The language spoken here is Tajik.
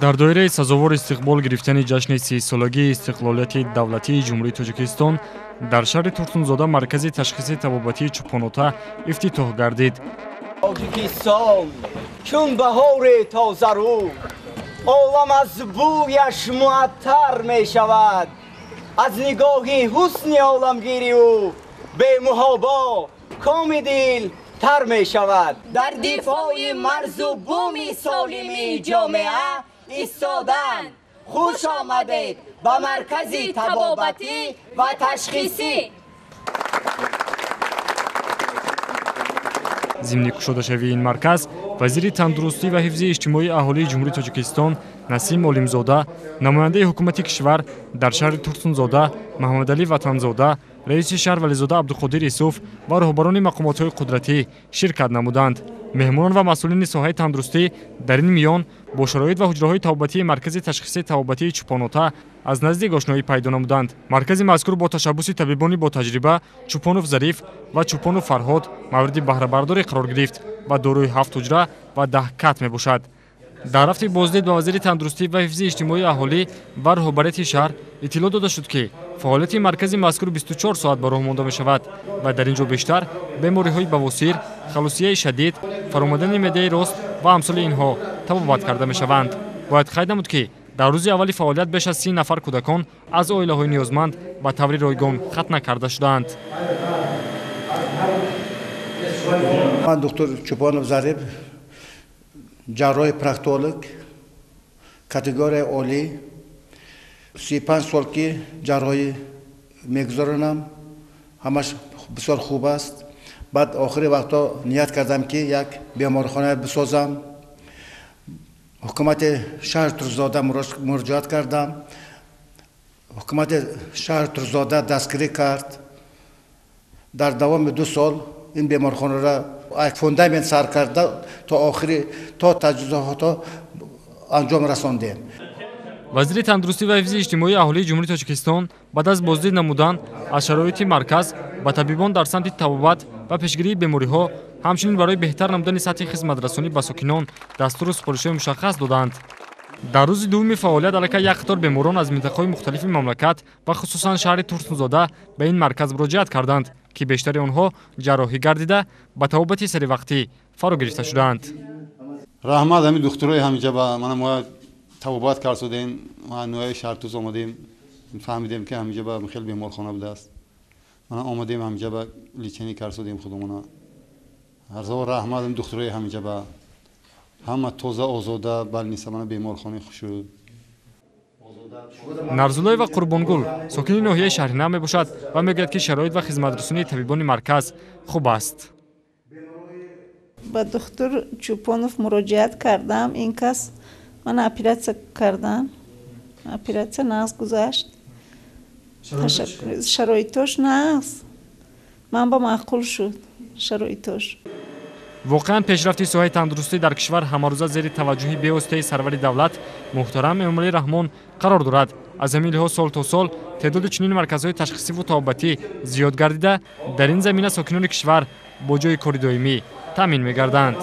дар доираи сазовор истиқбол гирифтани ҷашни 30-солагии истиқлолияти давлатии ҷумҳурии Тоҷикистон дар шаҳри Турсунзода маркази ташхиси табобатии чӯпонота ифтитоҳ гардид. Тоҷикистон чун баҳори тозарӯ олам аз бӯяш муаттар мешавад. аз нигоҳи ҳусни оламгири ӯ бемуҳобо коми дил тар мешавад. дар дифои марзу буми солими ҷомеа истодан. хуш омадед ба маркази табобатӣ ва ташхисӣ. зимни кушодашавии ин марказ вазири тандурустӣ ва ҳифзи иҷтимоии аҳолии ҷумҳурии Тоҷикистон Насим Олимзода, намояндаи ҳукумати кишвар дар шаҳри Турсунзода Маҳмадалӣ Ватанзода, раиси шаҳр Вализода Абдуқодир Исуф ва роҳбарони мақомотҳои қудратӣ ширкат намуданд. меҳмонон ва масъулини соҳаи тандурустӣ дар ин миён бо шароит ва ҳуҷраҳои табобатии маркази ташхиси табобатии чӯпонота аз наздик ошноӣ пайдо намуданд. маркази мазкур бо ташаббуси табибони бо таҷриба Чӯпонов Зариф ва Чӯпонов Фарҳод мавриди баҳрабардорӣ қарор гирифт ва дорои 7 ҳуҷра ва 10 кат мебошад. дар рафти боздид ба вазири тандурустӣ ва ҳифзи иҷтимоии аҳолӣ ва роҳбарияти шаҳр иттилоъ дода шуд, ки фаъолияти маркази мазкур 24 соат ба роҳ монда мешавад ва дар ин ҷо бештар бемориҳои бавосир, халосияи шадид, фаромадани меъдаи рост ва амсоли инҳо табобат карда мешаванд. бояд қайд намуд, ки дар рӯзи аввали фаъолият беш аз 30 нафар кӯдакон аз оилаҳои ниёзманд ба таври ройгон хатна карда шуданд. ман доктор Чӯпонов Зариф, ҷарроҳи проктолог, категорияи олӣ, 35 сол ки ҷарроҳӣ мегузаронам, ҳамаш бисёр хуб аст. баъд охири вақтҳо ният кардам, ки як беморхона бисозам. ҳукумати шаҳри Турсунзода муроҷиат кардам. ҳукумати шаҳри Турсунзода дастгирӣ кард. дар давоми 2 сол ин беморхонаро фундамент сар карда то охири то таҷҳизотҳо анҷом расондем. вазири тандурустӣ ва ҳифзи иҷтимоии аҳолии ҷумҳурии Тоҷикистон баъд аз боздид намудан аз шароити марказ ба табибон дар самти табобат ва пешгирии бемориҳо, ҳамчунин барои беҳтар намудани сатҳи хизматрасонӣ ба сокинон дастуру супоришҳои мушаххас доданд. дар рӯзи дуввуми фаъолият аллакай як қатор беморон аз минтақаҳои мухталифи мамлакат ва хусусан шаҳри Турсунзода ба ин марказ муроҷиат карданд, ки бештари онҳо ҷарроҳӣ гардида ба табобати саривақтӣ фаро гирифта шуданд. раҳмат ҳамин духтурои ҳаминҷа ба мана мо табобат карсудем, ма нояи шаҳртуз омадем, фаҳмидем ки ҳаминҷа ба хел беморхона будааст. мана омадем ҳаминҷа ба лечение карсудем худумона. ҳарзавор раҳмат ҳамин духтурои ҳаминҷа ба ҳама тоза озода балниса мана беморхонаи хушуд. нарзуллои ва Қурбонгул сокини ноҳияи Шаҳринав мебошад ва мегӯяд, ки шароит ва хизматрасонии табибони марказ хуб аст. ба доктор Чӯпонов муроҷиат кардам. ин кас ман оператсия кардам. оператсия нағз гузашт. шароитош нағз ман ба маъқул шуд шароитош. воқеан пешрафти соҳаи тандурустӣ дар кишвар ҳамарӯза зери таваҷҷӯҳи бевоситаи сарвари давлат муҳтарам Эмомалӣ Раҳмон қарор дорад. аз ҳамин лиҳоз сол то сол теъдоди чунин марказҳои ташхисиву табобатӣ зиёд гардида, дар ин замина сокинони кишвар бо ҷои кори доимӣ таъмин мегарданд.